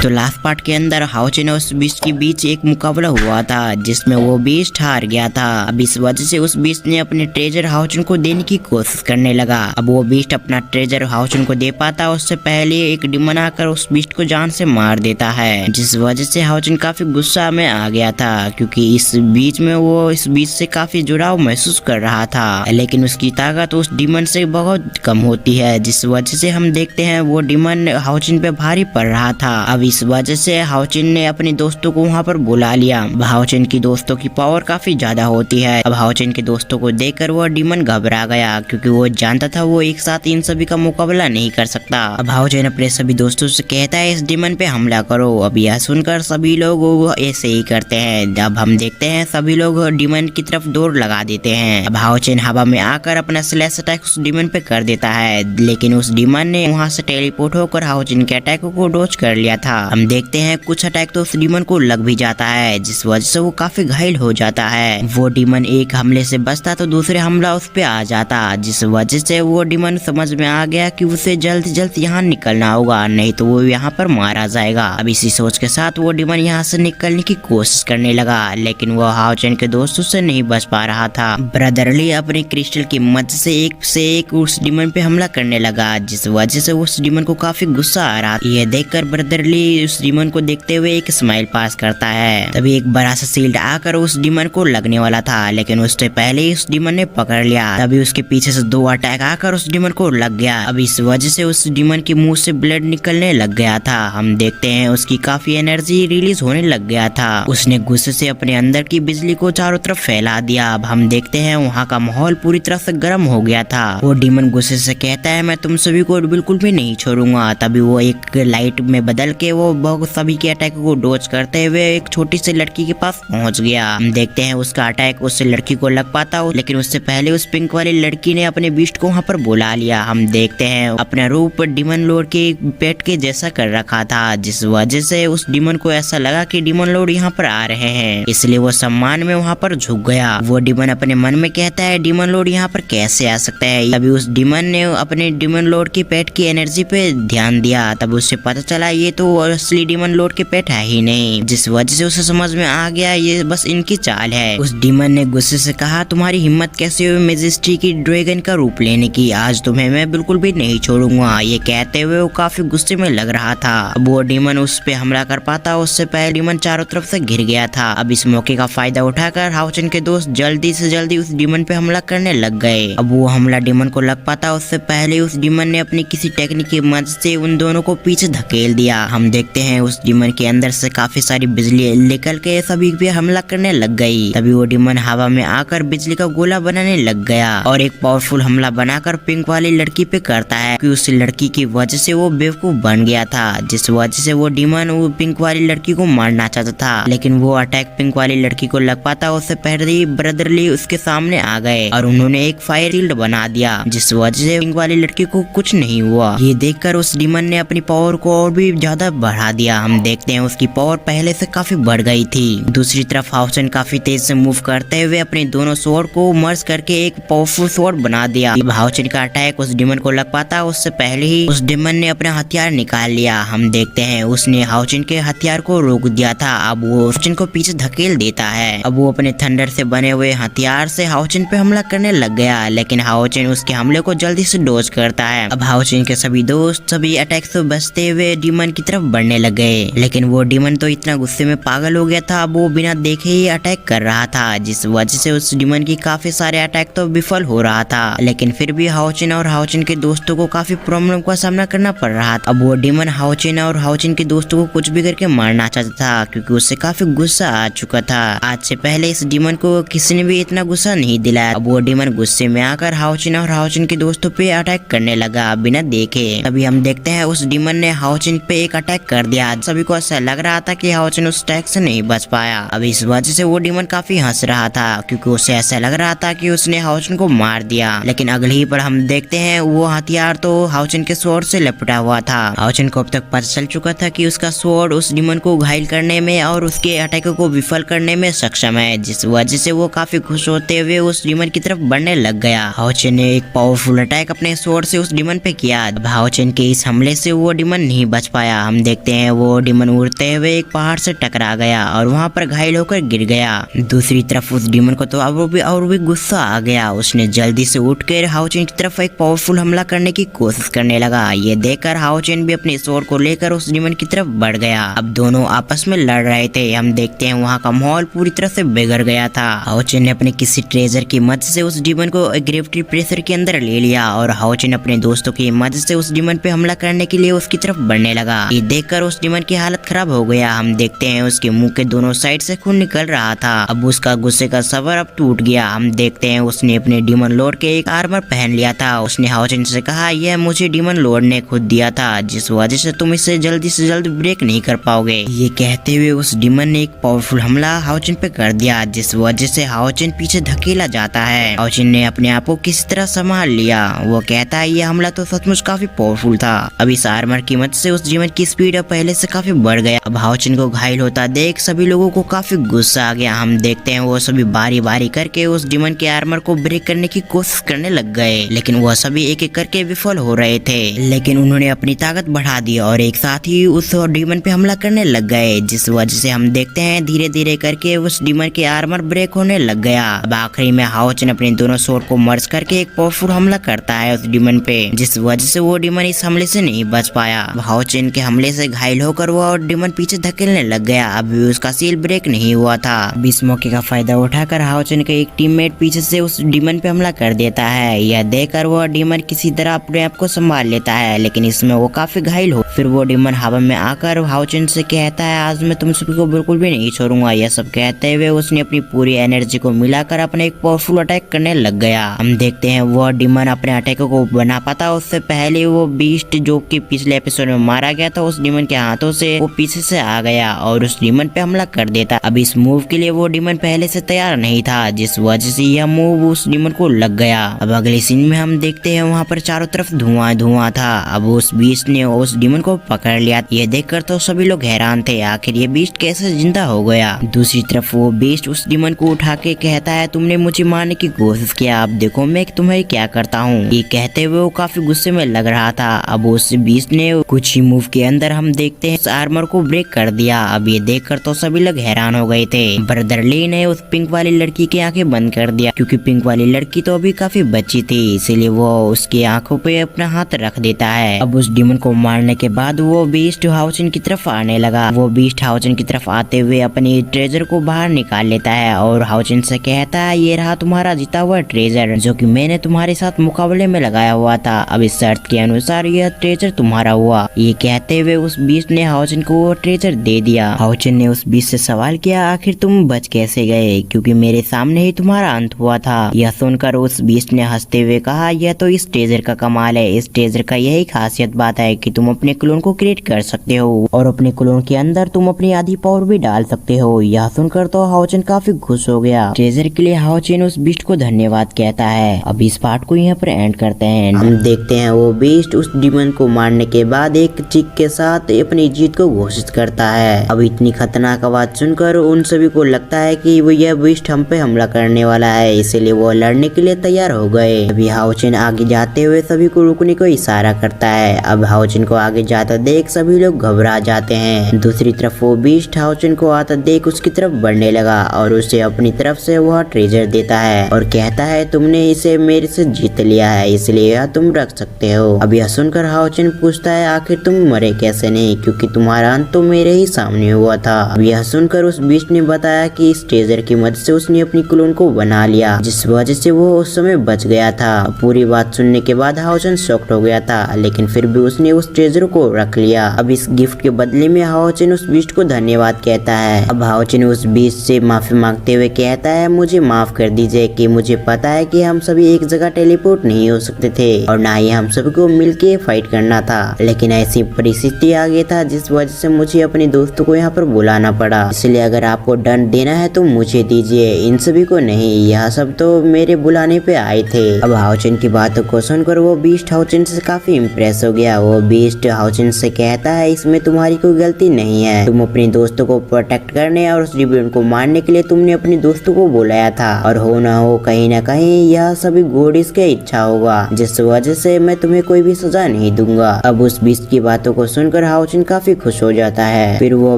तो last part के अंदर हाओचेन और उस बीस्ट के बीच एक मुकाबला हुआ था जिसमें वो बीस्ट हार गया था। अब इस वजह से उस बीस्ट ने अपने ट्रेजर हाओचेन को देने की कोशिश करने लगा। अब वो बीस्ट अपना ट्रेजर हाओचेन को दे पाता उससे पहले एक डिमन आकर उस बीस्ट को जान से मार देता है, जिस वजह से हाओचेन काफी गुस्सा में आ गया था क्योंकि इस बीच में वो इस बीच से काफी जुड़ाव महसूस कर रहा था, लेकिन उसकी ताकत उस डिमन से बहुत कम होती है, जिस वजह से हम देखते हैं वो डिमन हाओचेन पे भारी पड़ रहा था। अब इस वजह से हाओचेन ने अपने दोस्तों को वहाँ पर बुला लिया। हाओचेन की दोस्तों की पावर काफी ज्यादा होती है। अब हाओचेन के दोस्तों को देखकर वो डिमन घबरा गया क्योंकि वो जानता था वो एक साथ इन सभी का मुकाबला नहीं कर सकता। अब हाओचेन अपने सभी दोस्तों से कहता है इस डिमन पे हमला करो। अब यह सुनकर सभी लोग ऐसे ही करते हैं। अब हम देखते हैं सभी लोग डिमन की तरफ दौड़ लगा देते हैं। अब हाओचेन हवा में आकर अपना स्लैश अटैक उस डिमन पे कर देता है, लेकिन उस डिमन ने वहाँ से टेलीपोर्ट होकर हाओचेन के अटैक को डॉज कर लिया था। हम देखते हैं कुछ अटैक तो उस डिमन को लग भी जाता है, जिस वजह से वो काफी घायल हो जाता है। वो डिमन एक हमले से बचता तो दूसरे हमला उस पे आ जाता, जिस वजह से वो डिमन समझ में आ गया कि उसे जल्द से जल्द यहाँ निकलना होगा, नहीं तो वो यहाँ पर मारा जाएगा। अब इसी सोच के साथ वो डिमन यहाँ से निकलने की कोशिश करने लगा, लेकिन वो हाओचेन के दोस्तों से नहीं बच पा रहा था। ब्रदरली अपने क्रिस्टल की मदद से एक उस डिमन पे हमला करने लगा, जिस वजह से उस डिमन को काफी गुस्सा आ रहा। ये देखकर ब्रदरली उस डिमन को देखते हुए एक स्माइल पास करता है। तभी एक बड़ा सा शील्ड आकर उस डिमन को लगने वाला था, लेकिन उससे पहले ही उस डिमन ने पकड़ लिया। तभी उसके पीछे से 2 अटैक आकर उस डिमन को लग गया। अब इस वजह से उस डिमन के मुंह से ब्लड निकलने लग गया था। हम देखते हैं उसकी काफी एनर्जी रिलीज होने लग गया था। उसने गुस्से से अपने अंदर की बिजली को चारों तरफ फैला दिया। अब हम देखते हैं वहाँ का माहौल पूरी तरह से गर्म हो गया था। वो डिमन गुस्से से कहता है मैं तुम सभी को बिल्कुल भी नहीं छोड़ूंगा। तभी वो एक लाइट में बदल के वो बहुत सभी के अटैक को डॉज करते हुए एक छोटी सी लड़की के पास पहुंच गया। हम देखते हैं उसका अटैक उस लड़की को लग पाता, लेकिन उससे पहले उस पिंक वाली लड़की ने अपने बीस्ट को वहाँ पर बुला लिया। हम देखते हैं अपना रूप डिमन लॉर्ड के पेट के जैसा कर रखा था, जिस वजह से उस डिमन को ऐसा लगा कि डिमन लॉर्ड यहाँ पर आ रहे हैं, इसलिए वो सम्मान में वहाँ पर झुक गया। वो डिमन अपने मन में कहता है डिमन लॉर्ड यहाँ पर कैसे आ सकता है। तभी उस डिमन ने अपने डिमन लॉर्ड के पेट की एनर्जी पे ध्यान दिया। तब उससे पता चला ये तो असली डिमन लॉर्ड के पेट है ही नहीं, जिस वजह से उसे समझ में आ गया ये बस इनकी चाल है। उस डिमन ने गुस्से से कहा तुम्हारी हिम्मत कैसे हुई मेजेस्टी की ड्रैगन का रूप लेने की, आज तुम्हें मैं बिल्कुल भी नहीं छोड़ूंगा। ये कहते हुए वो काफी गुस्से में लग रहा था। अब वो डिमन उस पे हमला कर पाता उससे पहले डिमन चारों तरफ से घिर गया था। अब इस मौके का फायदा उठाकर हाओचेन के दोस्त जल्दी से जल्दी उस डिमन पे हमला करने लग गए। अब वो हमला डिमन को लग पाता उससे पहले उस डिमन ने अपनी किसी टेक्निक की मदद से उन दोनों को पीछे धकेल दिया। हम देखते हैं उस डिमन के अंदर से काफी सारी बिजली निकल के सभी पे हमला करने लग गई। तभी वो डिमन हवा में आकर बिजली का गोला बनाने लग गया और एक पावरफुल हमला बनाकर पिंक वाली लड़की पे करता है कि उस लड़की की वजह से वो बेवकूफ बन गया था, जिस वजह से वो डिमन वो पिंक वाली लड़की को मारना चाहता था, लेकिन वो अटैक पिंक वाली लड़की को लग पाता उससे पहले ही ब्रदरली उसके सामने आ गए और उन्होंने एक फायर शील्ड बना दिया, जिस वजह से पिंक वाली लड़की को कुछ नहीं हुआ। ये देखकर उस डिमन ने अपनी पावर को और भी ज्यादा बढ़ा दिया। हम देखते हैं उसकी पावर पहले से काफी बढ़ गई थी। दूसरी तरफ हाओचेन काफी तेज से मूव करते हुए अपने दोनों स्वॉर्ड को मर्ज करके एक पावरफुल स्वॉर्ड बना दिया। अब हाओचेन का अटैक उस डिमन को लग पाता उससे पहले ही उस डिमन ने अपना हथियार निकाल लिया। हम देखते हैं उसने हाओचेन के हथियार को रोक दिया था। अब वो हाओचेन को पीछे धकेल देता है। अब वो अपने थंडर से बने हुए हथियार से हाओचेन पे हमला करने लग गया, लेकिन हाओचेन उसके हमले को जल्दी से डॉज करता है। अब हाओचेन के सभी दोस्त सभी अटैक से बचते हुए डिमन की तरफ बढ़ने लग गए, लेकिन वो डिमन तो इतना गुस्से में पागल हो गया था। अब वो बिना देखे ही अटैक कर रहा था, जिस वजह से उस डिमन की काफी सारे अटैक तो विफल हो रहा था, लेकिन फिर भी हाओचेन और हाओचेन के दोस्तों को काफी प्रॉब्लम का सामना करना पड़ रहा था। अब वो डिमन हाओचेन और हाओचेन के दोस्तों को कुछ भी करके मारना चाहता था क्योंकि उससे काफी गुस्सा आ चुका था। आज से पहले इस डिमन को किसी ने भी इतना गुस्सा नहीं दिलाया। अब वो डिमन गुस्से में आकर हाओचेन और हाओचेन के दोस्तों पे अटैक करने लगा बिना देखे। तभी हम देखते हैं उस डिमन ने हाओचेन पे एक अटैक कर दिया। सभी को ऐसा लग रहा था कि हाओचेन उस अटैक से नहीं बच पाया। अब इस वजह से वो डिमन काफी हंस रहा था क्योंकि उसे ऐसा लग रहा था कि उसने हाओचेन को मार दिया, लेकिन अगले ही पर हम देखते हैं वो हथियार तो हाओचेन के स्वॉर्ड से लपटा हुआ था। हाओचेन को अब तक पता चल चुका था कि उसका स्वॉर्ड उस डिमन को घायल करने में और उसके अटैक को विफल करने में सक्षम है, जिस वजह से वो काफी खुश होते हुए उस डिमन की तरफ बढ़ने लग गया। हाओचेन ने एक पावरफुल अटैक अपने स्वॉर्ड से उस डिमन पे किया। अब हाओचेन के इस हमले से वो डिमन नहीं बच पाया। हम देखते हैं वो डीमन उड़ते हुए एक पहाड़ से टकरा गया और वहाँ पर घायल होकर गिर गया। दूसरी तरफ उस डीमन को तो और भी गुस्सा आ गया। उसने जल्दी से उठकर हाओचेन की तरफ एक पावरफुल हमला करने की कोशिश करने लगा। ये देखकर हाओचेन भी अपने स्वॉर्ड को लेकर उस डीमन की तरफ बढ़ गया। अब दोनों आपस में लड़ रहे थे। हम देखते हैं वहाँ का माहौल पूरी तरह से बिगड़ गया था। हाओचेन ने अपने किसी ट्रेजर की मदद से उस डीमन को ग्रेविटी प्रेशर के अंदर ले लिया और हाओचेन अपने दोस्तों की मदद से उस डीमन पे हमला करने के लिए उसकी तरफ बढ़ने लगा। ये देखकर उस डीमन की हालत खराब हो गया। हम देखते हैं उसके मुंह के दोनों साइड से खून निकल रहा था। अब उसका गुस्से का सबर अब टूट गया। हम देखते हैं उसने अपने डीमन लॉर्ड के एक आर्मर पहन लिया था। उसने हाओचेन से कहा, यह मुझे डीमन लॉर्ड ने खुद दिया था, जिस वजह से तुम इसे जल्दी से जल्द ब्रेक नहीं कर पाओगे। ये कहते हुए उस डीमन ने एक पावरफुल हमला हाओचेन पे कर दिया, जिस वजह से हाओचेन पीछे धकेला जाता है। हाओचेन ने अपने आप को किसी तरह संभाल लिया। वो कहता है यह हमला तो सचमुच काफी पावरफुल था। अब इस आर्मर की मदद से उस डीमन की स्पीड अब पहले से काफी बढ़ गया। अब हाओचेन को घायल होता देख सभी लोगों को काफी गुस्सा आ गया। हम देखते हैं वो सभी बारी बारी करके उस डीमन के आर्मर को ब्रेक करने की कोशिश करने लग गए, लेकिन वह सभी एक एक करके विफल हो रहे थे। लेकिन उन्होंने अपनी ताकत बढ़ा दी और एक साथ ही उस डीमन पे हमला करने लग गए, जिस वजह से हम देखते हैं धीरे धीरे करके उस डीमन के आर्मर ब्रेक होने लग गया। अब आखिरी में हाओचेन अपने दोनों स्वॉर्ड को मर्ज करके एक पावरफुल हमला करता है उस डीमन पे, जिस वजह से वो डीमन इस हमले से नहीं बच पाया। हाओचेन के हमले से घायल होकर वो डीमन पीछे धकेलने लग गया। अभी उसका सील ब्रेक नहीं हुआ था। अब इस मौके का फायदा उठाकर हाओचेन का एक टीममेट पीछे से उस डीमन पे हमला कर देता है। यह देखकर वो डीमन किसी तरह अपने आप को संभाल लेता है, लेकिन इसमें वो काफी घायल हो। फिर वो डीमन हवा में आकर हाओचेन से कहता है, आज मैं तुम सभी को बिल्कुल भी नहीं छोड़ूंगा। यह सब कहते हुए उसने अपनी पूरी एनर्जी को मिलाकर अपने एक पावरफुल अटैक करने लग गया। हम देखते हैं वो डीमन अपने अटैक को बना पाता उससे पहले वो बीस्ट जो कि पिछले एपिसोड में मारा गया था, उस डीमन के हाथों से वो पीछे से आ गया और उस डीमन पे हमला कर देता। अब इस मूव के लिए वो डीमन पहले से तैयार नहीं था, जिस वजह से यह मूव उस डीमन को लग गया। अब अगले सीन में हम देखते हैं वहाँ पर चारों तरफ धुआं धुआं था। अब उस बीस्ट ने उस डीमन को पकड़ लिया। ये देखकर तो सभी लोग हैरान थे, आखिर ये बीस्ट कैसे जिंदा हो गया। दूसरी तरफ वो बीस्ट उस डीमन को उठा के कहता है, तुमने मुझे मारने की कोशिश किया, अब देखो मैं तुम्हें क्या करता हूँ। ये कहते हुए वो काफी गुस्से में लग रहा था। अब उस बीस्ट ने कुछ ही मूव के अंदर हम देखते हैं उस आर्मर को ब्रेक कर दिया। अब ये देखकर तो सभी लोग हैरान हो गए थे। ब्रदर ली ने उस पिंक वाली लड़की की आंखें बंद कर दिया, क्योंकि पिंक वाली लड़की तो अभी काफी बच्ची थी, इसीलिए वो उसकी आंखों पे अपना हाथ रख देता है। अब उस डीमन को मारने के बाद वो बीस्ट हाओचेन की तरफ आने लगा। वो बीस्ट हाओचेन की तरफ आते हुए अपनी ट्रेजर को बाहर निकाल लेता है और हाओचेन से कहता है, ये रहा तुम्हारा जीता हुआ ट्रेजर, जो कि मैंने तुम्हारे साथ मुकाबले में लगाया हुआ था। अब इस शर्त के अनुसार यह ट्रेजर तुम्हारा हुआ। ये कहते हुए उस बीस्ट ने हाओचेन को वो ट्रेजर दे दिया। हाओचेन ने उस बीस्ट से सवाल किया, आखिर तुम बच कैसे गए, क्योंकि मेरे सामने ही तुम्हारा अंत हुआ था। यह सुनकर उस बीस्ट ने हंसते हुए कहा, यह तो इस ट्रेजर का कमाल है। इस ट्रेजर का यही खासियत बात है कि तुम अपने क्लोन को क्रिएट कर सकते हो और अपने क्लोन के अंदर तुम अपनी आधी पावर भी डाल सकते हो। यह सुनकर तो हाओचेन काफी खुश हो गया। ट्रेजर के लिए हाओचेन उस बीस्ट को धन्यवाद कहता है। अब इस पार्ट को यहाँ पर एंड करते हैं। हम देखते हैं वो बीस्ट उस डीमन को मारने के बाद एक चीख के साथ अपनी जीत को घोषित करता है। अब इतनी खतरनाक आवाज सुनकर उन सभी को लगता है कि वो यह बीस्ट हम पे हमला करने वाला है, इसीलिए वो लड़ने के लिए तैयार हो गए। अभी हाओचेन आगे जाते हुए सभी को रुकने को इशारा करता है। अब हाओचेन को आगे जाता देख सभी लोग घबरा जाते हैं। दूसरी तरफ वो बीस्ट हाओचेन को आता देख उसकी तरफ बढ़ने लगा और उसे अपनी तरफ से वह ट्रेजर देता है और कहता है, तुमने इसे मेरे से जीत लिया है, इसलिए यह तुम रख सकते हो। अब यह सुनकर हाओचेन पूछता है, आखिर तुम मरे कैसे नहीं, क्योंकि तुम्हारा अंत तो मेरे ही सामने हुआ था। अब यह सुनकर उस बीस्ट ने बताया कि इस ट्रेजर की मदद से उसने अपनी क्लोन को बना लिया, जिस वजह से वो उस समय बच गया था। पूरी बात सुनने के बाद हाओचेन शॉक्ड हो गया था, लेकिन फिर भी उसने उस ट्रेजर को रख लिया। अब इस गिफ्ट के बदले में हाओचेन उस बीस्ट को धन्यवाद कहता है। अब हाओचेन उस बीस्ट से माफी मांगते हुए कहता है, मुझे माफ कर दीजिए कि मुझे पता है कि हम सभी एक जगह टेलीपोर्ट नहीं हो सकते थे और ना ही हम सभी को मिलके फाइट करना था, लेकिन ऐसी परिस्थिति आ गई था जिस वजह से मुझे अपने दोस्तों को यहाँ पर बुलाना पड़ा। इसलिए अगर आपको दंड देना है तो मुझे दीजिए, इन सभी को नहीं। यह सब तो मेरे बुलाने पे आए थे। अब हाओचेन की बातों को सुनकर वो बीस्ट हाओचेन से काफी इम्प्रेस हो गया। वो बीस्ट हाओचेन से कहता है, इसमें तुम्हारी कोई गलती नहीं है। तुम अपने दोस्तों को प्रोटेक्ट करने और उस डीमन को मारने के लिए तुमने अपने दोस्तों को बुलाया था, और हो ना हो कहीं ना कहीं यह सभी गॉडेस की इच्छा होगा, जिस वजह से मैं तुम्हें कोई भी सजा नहीं दूंगा। अब उस बीस्ट की बातों को सुनकर सुनकर हाओचिन काफी खुश हो जाता है। फिर वो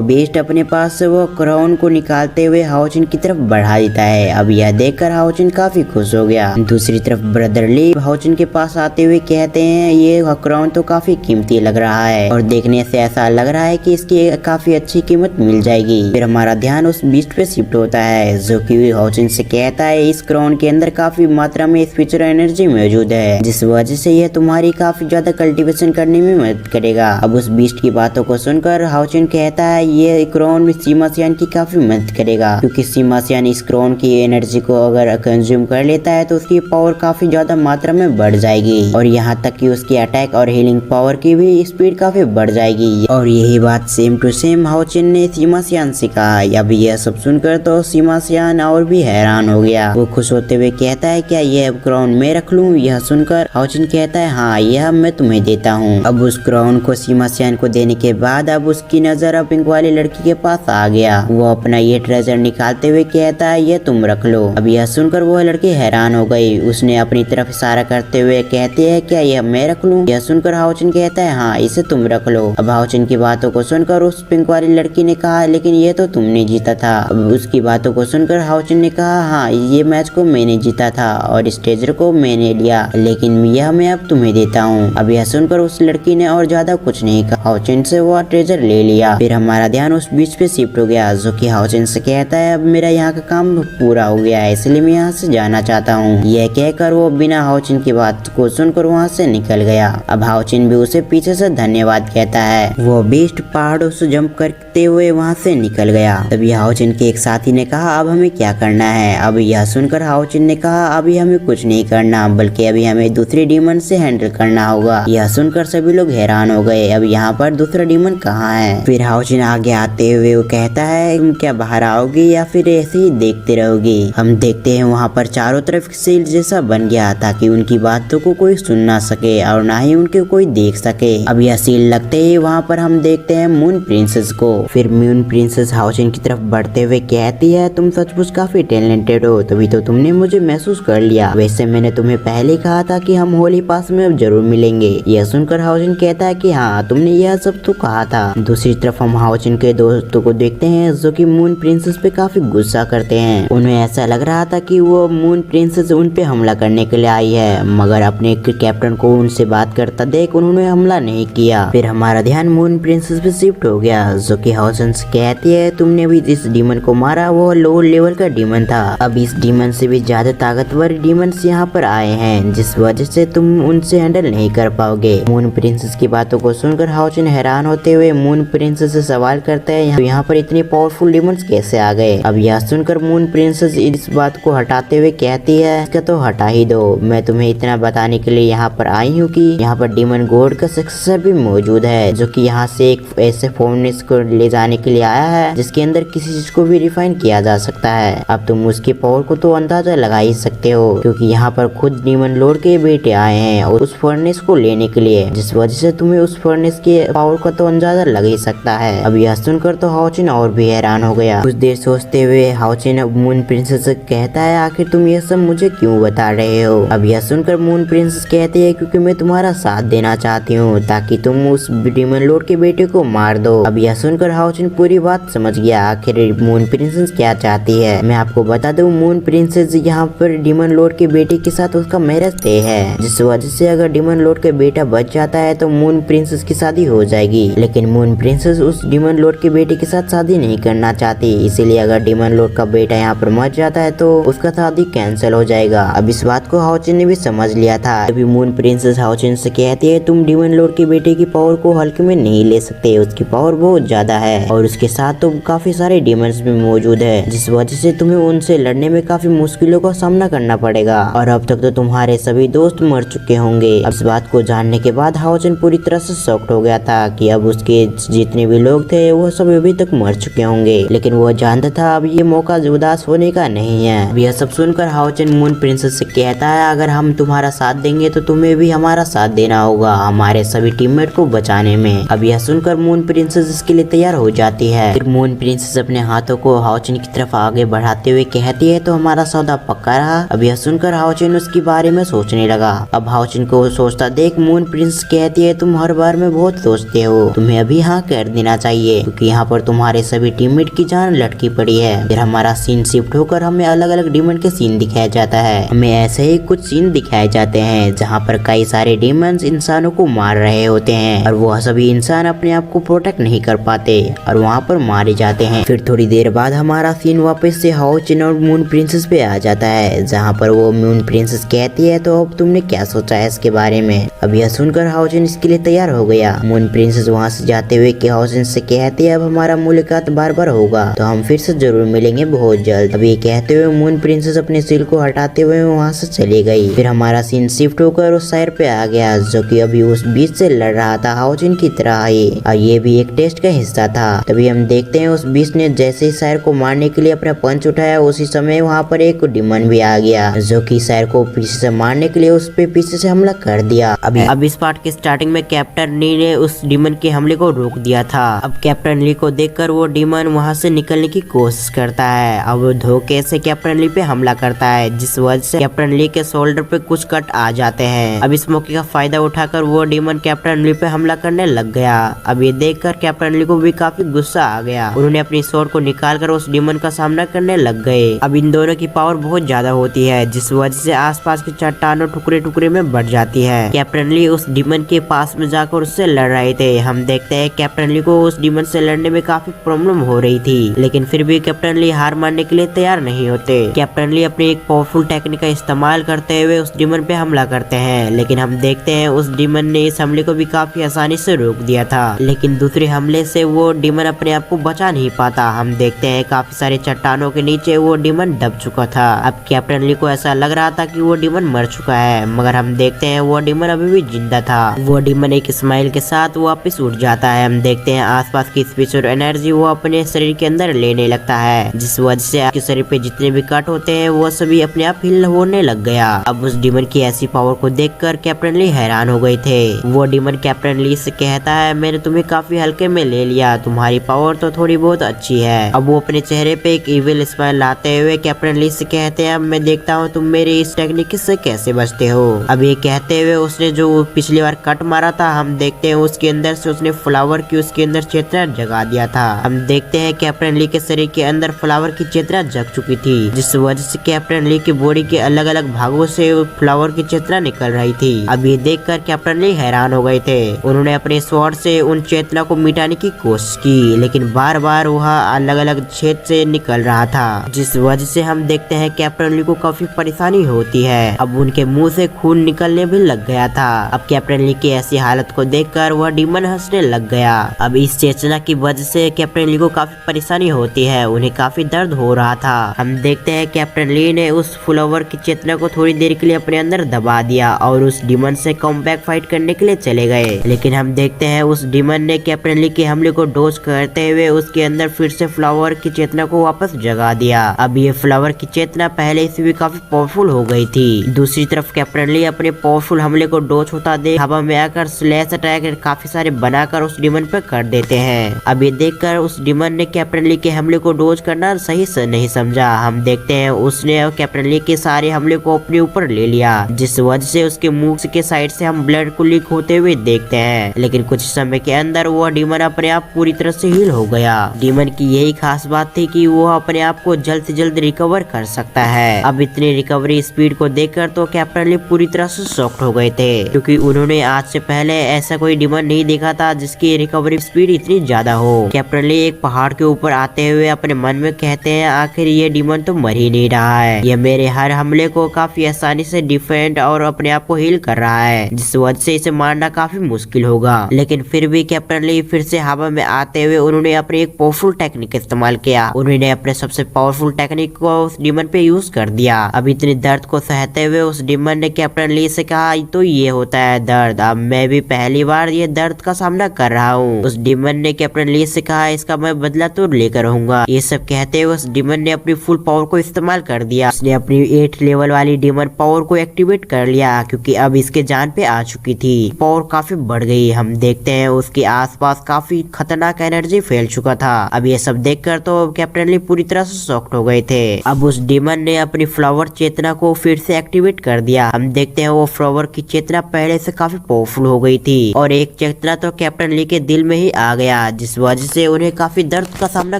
बीस्ट अपने पास से वो क्राउन को निकालते हुए हाओचिन की तरफ बढ़ा देता है। अब यह देखकर हाओचिन काफी खुश हो गया। दूसरी तरफ ब्रदर ली हाओचिन के पास आते हुए कहते हैं ये क्राउन तो काफी कीमती लग रहा है और देखने से ऐसा लग रहा है कि इसकी काफी अच्छी कीमत मिल जाएगी। फिर हमारा ध्यान उस बीस्ट पे शिफ्ट होता है जो कि हाओचिन से कहता है इस क्राउन के अंदर काफी मात्रा में स्पिरिचुअल एनर्जी मौजूद है जिस वजह से यह तुम्हारी काफी ज्यादा कल्टीवेशन करने में मदद करेगा। अब उस बीस्ट की बातों को सुनकर हाओचिन कहता है ये क्राउन सीमासियान की काफी मदद करेगा क्योंकि सीमासियान इस क्राउन की एनर्जी को अगर कंज्यूम कर लेता है तो उसकी पावर काफी ज्यादा मात्रा में बढ़ जाएगी और यहाँ तक कि उसकी अटैक और हीलिंग पावर की भी स्पीड काफी बढ़ जाएगी। और यही बात सेम टू सेम हाओचिन ने सीमासियान से कहा। अब यह सब सुनकर तो सीमासियान और भी हैरान हो गया। वो खुश होते हुए कहता है क्या यह क्राउन मैं रख लूं? यह सुनकर हाओचिन कहता है हाँ यह मैं तुम्हें देता हूँ। अब उस क्राउन को सीमासियान को देने के बाद अब उसकी नजर अब पिंक वाली लड़की के पास आ गया। वो अपना ये ट्रेजर निकालते हुए कहता है ये तुम रख लो। अब यह सुनकर वो लड़की हैरान हो गई। उसने अपनी तरफ इशारा करते हुए कहती है क्या यह मैं रख लूं? यह सुनकर हाओचिन कहता है हाँ इसे तुम रख लो। अब हाओचिन की बातों को सुनकर उस पिंक वाली लड़की ने कहा लेकिन ये तो तुमने जीता था। अब उसकी बातों को सुनकर हाओचिन ने कहा हाँ ये मैच को मैंने जीता था और इस ट्रेजर को मैंने लिया लेकिन यह मैं अब तुम्हें देता हूँ। अब यह सुनकर उस लड़की ने और ज्यादा कुछ नहीं कहा, हाओचिन से वो ट्रेजर ले लिया। फिर हमारा ध्यान उस बीच पे शिफ्ट हो गया जो कि हाओचिन से कहता है अब मेरा यहाँ का काम पूरा हो गया है इसलिए मैं यहाँ से जाना चाहता हूँ। यह कहकर वो बिना हाओचिन की बात को सुनकर वहाँ से निकल गया। अब हाओचिन भी उसे पीछे से धन्यवाद कहता है। वो बीस्ट पहाड़ों से जंप करते हुए वहाँ से निकल गया। तभी हाओचिन के एक साथी ने कहा अब हमें क्या करना है? अब यह सुनकर हाओचिन ने कहा अभी हमें कुछ नहीं करना बल्कि अभी हमें दूसरे डीमन से हैंडल करना होगा। यह सुनकर सभी लोग हैरान हो गए। अब यहाँ पर दूसरा डीमन कहाँ है? फिर हाओचिन आगे आते हुए वो कहता है तुम क्या बाहर आओगी या फिर ऐसे ही देखते रहोगी? हम देखते हैं वहाँ पर चारों तरफ सील जैसा बन गया ताकि उनकी बातों को कोई सुन ना सके और ना ही उनके कोई देख सके। अब यह सील लगते ही वहाँ पर हम देखते हैं मून प्रिंसेस को। फिर मून प्रिंसेस हाओचिन की तरफ बढ़ते हुए कहती है तुम सचमुच काफी टैलेंटेड हो तभी तो तुमने मुझे महसूस कर लिया। वैसे मैंने तुम्हें पहले कहा था कि हम होली पास में अब जरूर मिलेंगे। यह सुनकर हाओचिन कहता है कि हाँ तुमने यह सब तो कहा था। दूसरी तरफ हम हाओचिन के दोस्तों को देखते हैं जो कि मून प्रिंसेस पे काफी गुस्सा करते हैं। उन्हें ऐसा लग रहा था कि वो मून प्रिंसेस उन पे हमला करने के लिए आई है मगर अपने कैप्टन को उनसे बात करता देख उन्होंने हमला नहीं किया। फिर हमारा ध्यान मून प्रिंसेस पे शिफ्ट हो गया जो कि हाओचिन से कहती है तुमने भी जिस डीमन को मारा वो लोअर लेवल का डीमन था। अब इस डीमन से भी ज्यादा ताकतवर डीमंस यहाँ पर आए हैं जिस वजह से तुम उनसे हैंडल नहीं कर पाओगे। मून प्रिंसेस की बातों को सुनकर हाओचिन हैरान होते हुए मून प्रिंसेस से सवाल करता है यहाँ पर इतने पावरफुल डीमंस कैसे आ गए? अब यह सुनकर मून प्रिंसेस इस बात को हटाते हुए कहती है इसका तो हटा ही दो। मैं तुम्हें इतना बताने के लिए यहाँ पर आई हूँ कि यहाँ पर डीमन गॉड का सक्सेसर भी मौजूद है जो कि यहाँ से एक ऐसे फॉर्नेस को ले जाने के लिए आया है जिसके अंदर किसी चीज को भी रिफाइन किया जा सकता है। अब तुम उसके पावर को तो अंदाजा लगा ही सकते हो क्योंकि यहाँ पर खुद डीमन लॉर्ड के बेटे आए हैं और उस फर्नेस को लेने के लिए जिस वजह से तुम्हें उस फर्नेस के पावर का तो अंदाजा लग ही सकता है। अब यह सुनकर तो हाओचिन और भी हैरान हो गया। कुछ देर सोचते हुए हाओचिन मून प्रिंसेस से कहता है आखिर तुम ये सब मुझे क्यों बता रहे हो? अब यह सुनकर मून प्रिंसेस कहती है क्योंकि मैं तुम्हारा साथ देना चाहती हूँ ताकि तुम उस डीमन लॉर्ड के बेटे को मार दो। अब यह सुनकर हाओचिन पूरी बात समझ गया आखिर मून प्रिंसेस क्या चाहती है। मैं आपको बता दूं मून प्रिंसेस यहाँ पर डीमन लॉर्ड के बेटे के साथ उसका मैरिज तय है जिस वजह से अगर डीमन लॉर्ड का बेटा बच जाता है तो मून प्रिंसेस की शादी हो जाएगी। लेकिन मून प्रिंसेस उस डीमन लॉर्ड के बेटे के साथ शादी नहीं करना चाहती इसीलिए अगर डीमन लॉर्ड का बेटा यहाँ पर मर जाता है तो उसका शादी कैंसिल हो जाएगा। अब इस बात को हाओचिन ने भी समझ लिया था। अभी मून प्रिंसेस हाओचिन से कहती है तुम डीमन लॉर्ड के बेटे की पावर को हल्के में नहीं ले सकते, उसकी पावर बहुत ज्यादा है और उसके साथ तो काफी सारे डीमंस भी मौजूद है जिस वजह से तुम्हें उनसे लड़ने में काफी मुश्किलों का सामना करना पड़ेगा और अब तक तो तुम्हारे सभी दोस्त मर चुके होंगे। अब इस बात को जानने के बाद हाओचिन पूरी तरह से शॉक्ड हो गया था कि अब उसके जितने भी लोग थे वो सब अभी तक मर चुके होंगे लेकिन वो जानता था अब ये मौका उदास होने का नहीं है। अब यह सब सुनकर हाओचिन मून प्रिंसेस से कहता है अगर हम तुम्हारा साथ देंगे तो तुम्हें भी हमारा साथ देना होगा हमारे सभी टीममेट को बचाने में। अब यह सुनकर मून प्रिंसेस इसके लिए तैयार हो जाती है। फिर मून प्रिंसेस अपने हाथों को हाओचिन की तरफ आगे बढ़ाते हुए कहती है तो हमारा सौदा पक्का रहा। अब यह सुनकर हाओचिन उसके बारे में सोचने लगा। अब हाओचिन को सोचता देख मून प्रिंसेस कहती है तुम हर बार में बहुत सोचते हो? तुम्हें अभी हाँ कर देना चाहिए, क्योंकि यहाँ पर तुम्हारे सभी टीममेट की जान लटकी पड़ी है। फिर हमारा सीन शिफ्ट होकर हमें अलग अलग डीमन के सीन दिखाया जाता है। हमें ऐसे ही कुछ सीन दिखाए जाते हैं जहाँ पर कई सारे डीमंस इंसानों को मार रहे होते हैं और वह सभी इंसान अपने आप को प्रोटेक्ट नहीं कर पाते और वहाँ पर मारे जाते हैं। फिर थोड़ी देर बाद हमारा सीन वापस से हाओजिन और मून प्रिंसेस पे आ जाता है, जहाँ पर वो मून प्रिंसेस कहती है तो अब तुमने क्या सोचा है इसके बारे में। अब यह सुनकर हाओजिन इसके लिए तैयार हो गया। मून प्रिंसेस वहाँ से जाते हुए कि हाओजिन से कहती है अब हमारा मुलाकात बार बार होगा तो हम फिर से जरूर मिलेंगे बहुत जल्द। अब ये कहते हुए मून प्रिंसेस अपने सिल को हटाते हुए वहाँ से चली गई। फिर हमारा सीन शिफ्ट होकर उस शहर पे आ गया जो कि अभी उस बीच से लड़ रहा था हाओजिन की तरह ही, और ये भी एक टेस्ट का हिस्सा था। तभी हम देखते हैं उस बीच ने जैसे ही शहर को मारने के लिए अपना पंच उठाया उसी समय वहाँ पर एक डिमन भी आ गया जो कि शहर को पीछे से मारने के लिए उस पे पीछे से हमला कर दिया। अब इस पार्ट के स्टार्टिंग में कैप्टन ली ने उस डिमन के हमले को रोक दिया था। अब कैप्टन ली को देखकर वो डिमन वहाँ से निकलने की कोशिश करता है। अब वो धोखे से कैप्टन ली पे हमला करता है, जिस वजह से कैप्टन ली के शोल्डर पे कुछ कट आ जाते हैं। अब इस मौके का फायदा उठाकर वो डिमन कैप्टन ली पे हमला करने लग गया। अब ये देखकर कैप्टन ली को भी काफी गुस्सा आ गया। उन्होंने अपनी स्वॉर्ड को निकालकर उस डिमन का सामना करने लग गए। अब इन दोनों की पावर बहुत ज्यादा होती है, जिस वजह से आसपास की चट्टानों टुकड़े टुकड़े में बढ़ जाती है। कैप्टन ली उस डिमन के पास में जाकर उससे लड़ रहे थे। हम देखते हैं कैप्टन ली को उस डिमन से लड़ने में काफी प्रॉब्लम हो रही थी, लेकिन फिर भी कैप्टन ली हार मानने के लिए तैयार नहीं होते। कैप्टन ली अपनी एक पावरफुल टेक्निक का इस्तेमाल करते हुए उस डिमन पे हमला करते हैं, लेकिन हम देखते हैं उस डिमन ने इस हमले को भी काफी आसानी से रोक दिया था। लेकिन दूसरे हमले से वो डिमन अपने आप को बचा नहीं पाता। हम देखते हैं काफी सारे चट्टानों के नीचे वो डिमन दब चुका था। अब कैप्टन ली को ऐसा लग रहा था कि वो डिमन मर चुका है, मगर हम देखते हैं वो डिमन अभी भी जिंदा था। वो डिमन एक स्माइल के साथ वापस उठ जाता है। हम देखते हैं आसपास की स्पेस और एनर्जी वो अपने शरीर के अंदर लेने लगता है, जिस वजह से आपके शरीर पे जितने भी कट होते हैं वो सभी अपने आप हिल होने लग गया। अब उस डिमन की ऐसी पावर को देखकर कैप्टन ली हैरान हो गए थे। वो डिमन कैप्टन ली से कहता है मैंने तुम्हें काफी हल्के में ले लिया, तुम्हारी पावर तो थोड़ी बहुत अच्छी है। अब वो अपने चेहरे पे एक इविल स्माइल लाते हुए कैप्टन ली से कहते हैं अब मैं देखता हूँ तुम मेरी इस टेक्निक से कैसे बचते हो। अब ये कहते हुए उसने जो पिछली बार कट मारा था हम देखते हैं उसके अंदर से उसने फ्लावर की उसके अंदर चेतना जगा दिया था। हम देखते हैं कैप्टन ली के शरीर के अंदर फ्लावर की चेतना जग चुकी थी, जिस वजह से कैप्टन ली की बॉडी के अलग अलग भागों से फ्लावर की चेतना निकल रही थी। अब ये देखकर कैप्टन ली हैरान हो गए थे। उन्होंने अपने स्वॉर्ड से उन चेतना को मिटाने की कोशिश की, लेकिन बार बार वह अलग अलग छेद से निकल रहा था, जिस वजह से हम देखते हैं कैप्टन ली को काफी परेशानी होती है। अब उनके मुंह से खून निकलने भी लग गया था। अब कैप्टन ली की ऐसी हालत को देखकर वह डिमन हंसने लग गया। अब इस चेतना की वजह से कैप्टन ली को काफी परेशानी होती है, उन्हें काफी दर्द हो रहा था। हम देखते हैं कैप्टन ली ने उस फ्लावर की चेतना को थोड़ी देर के लिए अपने अंदर दबा दिया और उस डिमन से कमबैक फाइट करने के लिए चले गए। लेकिन हम देखते हैं उस डिमन ने कैप्टन ली के हमले को डॉज करते हुए उसके अंदर फिर से फ्लावर की चेतना को वापस जगा दिया। अब ये फ्लावर की चेतना पहले से भी काफी पावरफुल हो गई थी। दूसरी तरफ कैप्टन ली अपने पावरफुल हमले को डॉज होता देख हवा में आकर स्लैश अटैक काफी सारे बनाकर उस डिमन पर कर देते हैं। अब ये देखकर उस डिमन ने कैप्टन ली के हमले को डॉज करना सही से नहीं समझा। हम देखते हैं उसने कैप्टन ली के सारे हमले को अपने ऊपर ले लिया, जिस वजह से उसके मुंह के साइड से हम ब्लड को लीक होते हुए देखते हैं। लेकिन कुछ समय के अंदर वो डिमन अपने आप पूरी तरह से हील हो गया। डिमन की यही खास बात थी कि वो अपने आप को जल्द से जल्द रिकवर कर सकता है। अब इतनी रिकवरी स्पीड को देखकर तो कैप्टन ली पूरी तरह से शॉक्ड हो गए थे, क्योंकि उन्होंने आज से पहले ऐसा कोई डिमन नहीं देखा था जिसकी रिकवरी स्पीड इतनी ज्यादा हो। कैप्टन ली एक पहाड़ के ऊपर आते हुए अपने मन में कहते हैं आखिर ये डिमन तो मर ही नहीं रहा है, ये मेरे हर हमले को काफी आसानी से डिफेंड और अपने आप को हील कर रहा है, जिस वजह से इसे मारना काफी मुश्किल होगा। लेकिन फिर भी कैप्टन ली फिर से हवा में आते हुए उन्होंने अपनी एक पावरफुल टेक्निक इस्तेमाल किया। उन्होंने अपने सबसे पावरफुल टेक्निक को उस डिमन पे यूज कर दिया। अब इतनी दर्द को सहते हुए उस डिमन ने कैप्टन ली से कहा तो ये होता है दर्द, अब मैं भी पहली बार ये दर्द का सामना कर रहा हूँ। उस डिमन ने कैप्टन ली से कहा इसका मैं बदला तो लेकर रहूंगा। ये सब कहते हुए उस डिमन ने अपनी फुल पावर को इस्तेमाल कर दिया। उसने अपनी 8 लेवल वाली डिमन पावर को एक्टिवेट कर लिया, क्योंकि अब इसके जान पे आ चुकी थी। पावर काफी बढ़ गई। हम देखते हैं उसके आसपास काफी खतरनाक एनर्जी फैल चुका था। अब ये सब देखकर तो कैप्टन ली पूरी तरह से शॉक्ड हो गए थे। अब उस डिमन ने अपनी फ्लावर चेतना को फिर से एक्टिवेट कर दिया। हम देखते हैं वो फ्लावर की चेतना पहले से काफी पावरफुल हो गई थी और एक चेतना तो कैप्टन ली के दिल में ही आ गया, जिस वजह से उन्हें काफी दर्द का सामना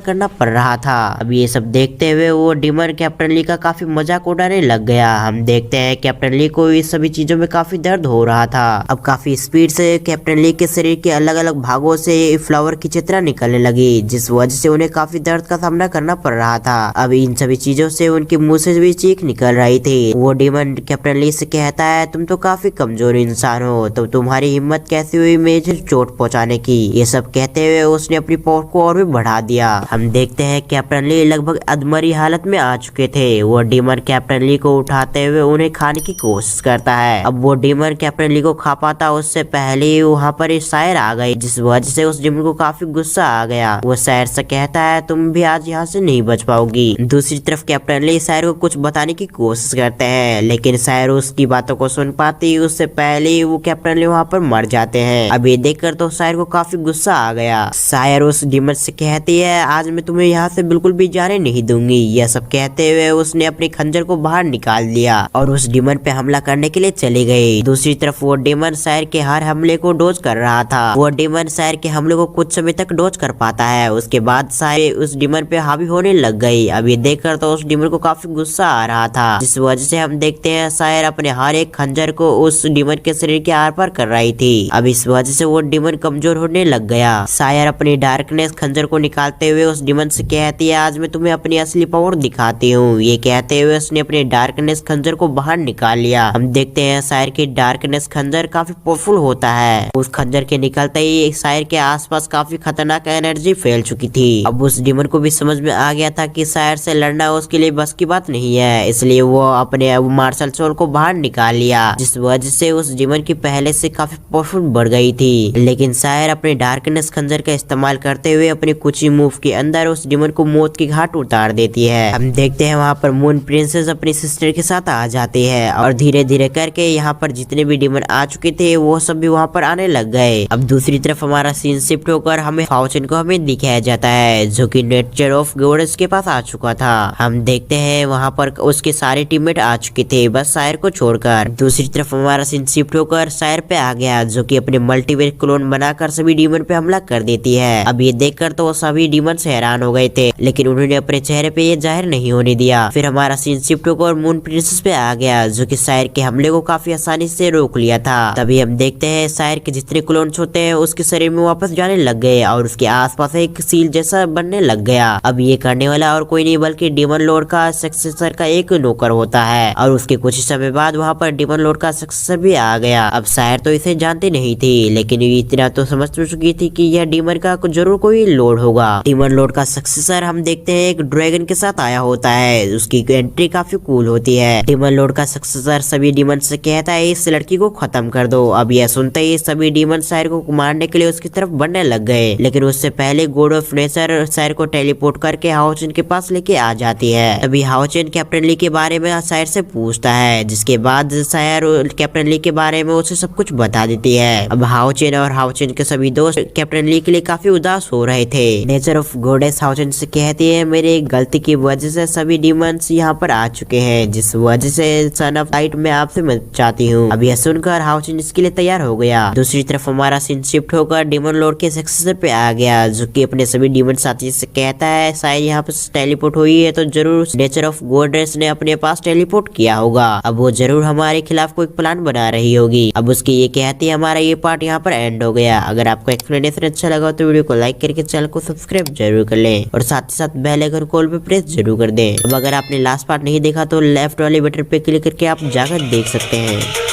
करना पड़ रहा था। अब ये सब देखते हुए वो डीमन कैप्टन ली का काफी मजाक उड़ाने लग गया। हम देखते हैं कैप्टन ली को इस सभी चीजों में काफी दर्द हो रहा था। अब काफी स्पीड से कैप्टन ली के शरीर के अलग अलग भागों से फ्लावर की चित्रा निकलने लगी, जिस वजह से उन्हें काफी दर्द का सामना करना पड़ रहा था। अब इन सभी चीजों से उनके मुंह से भी चीख निकल रही थी। वो डीमन कैप्टन ली से कहता है, तुम तो काफी कमजोर इंसान हो, तो तुम्हारी हिम्मत कैसी हुई मुझे चोट पहुंचाने की। ये सब कहते हुए उसने अपनी पावर को और भी बढ़ा दिया। हम देखते हैं कैप्टन ली लगभग अधमरी हालत में आ चुके थे। वो डीमन कैप्टन ली को उठाते हुए उन्हें खाने की कोशिश करता है। अब वो डीमन कैप्टन ली को खा पाता उससे पहले ही वहाँ पर एक शायर आ गई, जिस वजह से उस डीमन को काफी गुस्सा आ गया। वो शायर से कहता है, तुम भी आज यहाँ से नहीं बच पाओगी। दूसरी तरफ कैप्टन ली शायर को कुछ बताने की कोशिश करते हैं, लेकिन शायर उसकी बातों को सुन पाती उससे पहले ही वो कैप्टन ली वहाँ पर मर जाते हैं। अब ये देखकर तो शायर को काफी गुस्सा आ गया। शायर उस डीमन से कहती है, आज मैं तुम्हें यहाँ से बिल्कुल भी जाने नहीं दूंगी। यह सब कहते हुए उसने अपने खंजर को बाहर निकाल लिया और उस डीमन पे हमला करने के लिए चली गई। दूसरी तरफ वो डीमन शायर के हर हमले को डोज कर रहा था। वो डीमन शायर के हमले को कुछ समय तक डोज कर पाता है, उसके बाद शायर उस डीमन पे हावी होने लग गई। अब ये देखकर तो उस डीमन को काफी गुस्सा आ रहा था, जिस वजह से हम देखते हैं शायर अपने हर एक खंजर को उस डीमन के शरीर के आर पार कर रही थी। अब इस वजह से वो डीमन कमजोर होने लग गया। शायर अपनी डार्कनेस खंजर को निकालते हुए उस डीमन से कहती है, आज मैं तुम्हें अपनी असली पावर दिखाती हूँ। ये कहते हुए उसने अपने डार्कनेस खंजर को बाहर निकाल लिया। हम देखते हैं शायर की डार्कनेस खंजर काफी पावरफुल होता है। उस खंजर के निकलते ही शायर के आसपास काफी खतरनाक एनर्जी फैल चुकी थी। अब उस डीमन को भी समझ में आ गया था कि शायर से लड़ना उसके लिए बस की बात नहीं है, इसलिए वो अपने मार्शल सोल को बाहर निकाल लिया, जिस वजह से उस डीमन की पहले से काफी पावरफुल बढ़ गई थी। लेकिन शायर अपने डार्कनेस खंजर का इस्तेमाल करते हुए अपने कुछ ही मूव के अंदर उस डीमन को मौत की घाट उतार देती है। हम देखते हैं वहाँ पर मून प्रिंसेस अपनी सिस्टर के साथ आ जाती है और धीरे धीरे करके यहाँ पर जितने भी डीमन आ चुके थे वो सब भी वहाँ पर आने लग गए। अब दूसरी तरफ हमारा सीन शिफ्ट होकर हमें फाउचिन को हमें दिखाया जाता है, जो कि नेचर ऑफ गॉडेस के पास आ चुका था। हम देखते हैं वहाँ पर उसके सारे टीममेट आ चुके थे, बस शायर को छोड़कर। दूसरी तरफ हमारा सीन शिफ्ट होकर शायर पे आ गया, जो कि अपने मल्टीवेयर क्लोन बनाकर सभी डीमन पे हमला कर देती है। अब ये देखकर तो सभी डीमन हैरान हो गए थे, लेकिन उन्होंने अपने चेहरे पे ये जाहिर नहीं होने दिया। फिर हमारा सीन शिफ्ट होकर मून प्रिंसेस पे आ गया, जो कि शायर के हमले को काफी आसानी से रोक लिया था। तभी हम देखते हैं शायर के जितने क्लोन्स होते हैं उसके शरीर में वापस जाने लग गए और उसके आसपास एक सील जैसा बनने लग गया। अब ये करने वाला और कोई नहीं बल्कि डीमन लॉर्ड का सक्सेसर का एक नौकर होता है, और उसके कुछ समय बाद वहाँ पर डीमन लॉर्ड का सक्सेसर भी आ गया। अब शायर तो इसे जानती नहीं थी, लेकिन इतना तो समझ चुकी थी कि यह डीमन का जरूर कोई लॉर्ड होगा। डीमन लॉर्ड का सक्सेसर हम देखते हैं एक ड्रैगन के साथ आया होता है, उसकी एंट्री काफी कूल होती है। डीमन लॉर्ड का सक्सेसर सभी डीमन से कहता है, इस लड़की को खत्म कर दो। अब यह सुनते ही सभी डीमन शायर को मारने के लिए उसकी तरफ बढ़ने लग गए, लेकिन उससे पहले गॉड ऑफ नेचर शायर को टेलीपोर्ट करके हाओचिन के पास लेके आ जाती है। तभी हाओचिन कैप्टन ली के बारे में शायर से पूछता है, जिसके बाद शायर कैप्टन ली के बारे में उसे सब कुछ बता देती है। अब हाओचिन और हाओचिन के सभी दोस्त कैप्टन ली के लिए काफी उदास हो रहे थे। नेचर ऑफ गॉडेस हाओचिन से कहती है, मेरी गलती की वजह से सभी डीमंस यहाँ पर आ चुके हैं, जिस वजह से सन ऑफ लाइट में आपसे मदद चाहती हूँ। अब यह सुनकर हाओचिन इसके लिए तैयार हो गया। दूसरी तरफ हमारा सीन शिफ्ट होकर डीमन लॉर्ड के सक्सेसर पे आ गया, जो कि अपने सभी डीमन साथी से कहता है, शायद यहाँ पर टेलीपोर्ट हुई है तो जरूर नेचर ऑफ गॉडेस ने अपने पास टेलीपोर्ट किया होगा। अब वो जरूर हमारे खिलाफ कोई प्लान बना रही होगी। अब उसकी ये कहती है, हमारा ये पार्ट यहाँ पर एंड हो गया। अगर आपको एक्सप्लेनेशन अच्छा लगा तो वीडियो को लाइक करके चैनल को सब्सक्राइब जरूर कर लें और साथ ही साथ बेल आइकन कॉल पे प्रेस जरूर कर दें। अब अगर आपने लास्ट पार्ट नहीं देखा तो लेफ्ट वाले बटन पे क्लिक करके आप जाकर देख सकते हैं।